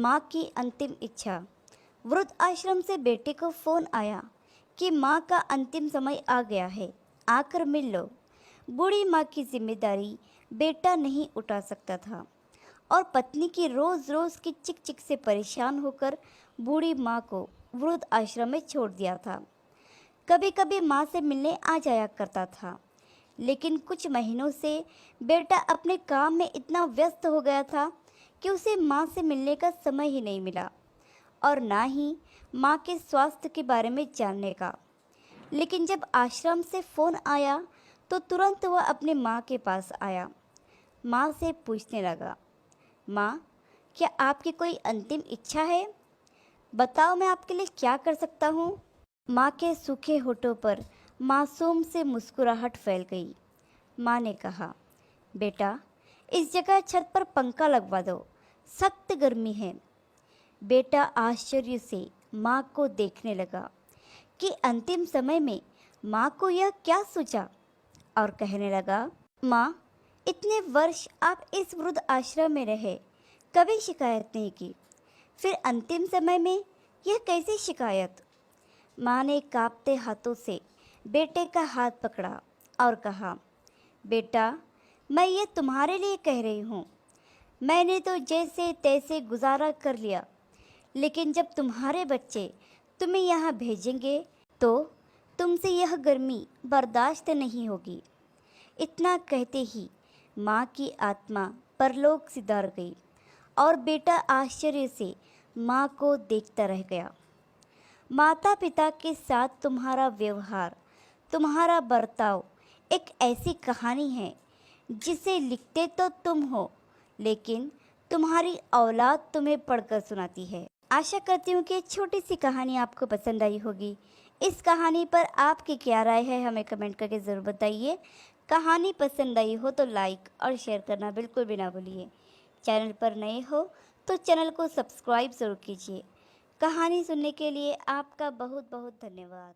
माँ की अंतिम इच्छा। वृद्ध आश्रम से बेटे को फोन आया कि माँ का अंतिम समय आ गया है, आकर मिल लो। बूढ़ी माँ की जिम्मेदारी बेटा नहीं उठा सकता था और पत्नी की रोज रोज की चिक चिक से परेशान होकर बूढ़ी माँ को वृद्ध आश्रम में छोड़ दिया था। कभी कभी माँ से मिलने आ जाया करता था, लेकिन कुछ महीनों से बेटा अपने काम में इतना व्यस्त हो गया था कि उसे माँ से मिलने का समय ही नहीं मिला और ना ही माँ के स्वास्थ्य के बारे में जानने का। लेकिन जब आश्रम से फ़ोन आया तो तुरंत वह अपने माँ के पास आया। माँ से पूछने लगा, माँ, क्या आपकी कोई अंतिम इच्छा है? बताओ, मैं आपके लिए क्या कर सकता हूँ? माँ के सूखे होठों पर मासूम से मुस्कुराहट फैल गई। माँ ने कहा, बेटा, इस जगह छत पर पंखा लगवा दो, सख्त गर्मी है। बेटा आश्चर्य से माँ को देखने लगा कि अंतिम समय में माँ को यह क्या सूझा और कहने लगा, माँ, इतने वर्ष आप इस वृद्ध आश्रम में रहे, कभी शिकायत नहीं की, फिर अंतिम समय में यह कैसी शिकायत? माँ ने कांपते हाथों से बेटे का हाथ पकड़ा और कहा, बेटा, मैं ये तुम्हारे लिए कह रही हूँ। मैंने तो जैसे तैसे गुजारा कर लिया, लेकिन जब तुम्हारे बच्चे तुम्हें यहाँ भेजेंगे तो तुमसे यह गर्मी बर्दाश्त नहीं होगी। इतना कहते ही माँ की आत्मा परलोक सिधार गई और बेटा आश्चर्य से माँ को देखता रह गया। माता पिता के साथ तुम्हारा व्यवहार, तुम्हारा बर्ताव एक ऐसी कहानी है जिसे लिखते तो तुम हो, लेकिन तुम्हारी औलाद तुम्हें पढ़कर सुनाती है। आशा करती हूँ कि छोटी सी कहानी आपको पसंद आई होगी। इस कहानी पर आपकी क्या राय है हमें कमेंट करके ज़रूर बताइए। कहानी पसंद आई हो तो लाइक और शेयर करना बिल्कुल भी ना भूलिए। चैनल पर नए हो तो चैनल को सब्सक्राइब ज़रूर कीजिए। कहानी सुनने के लिए आपका बहुत बहुत धन्यवाद।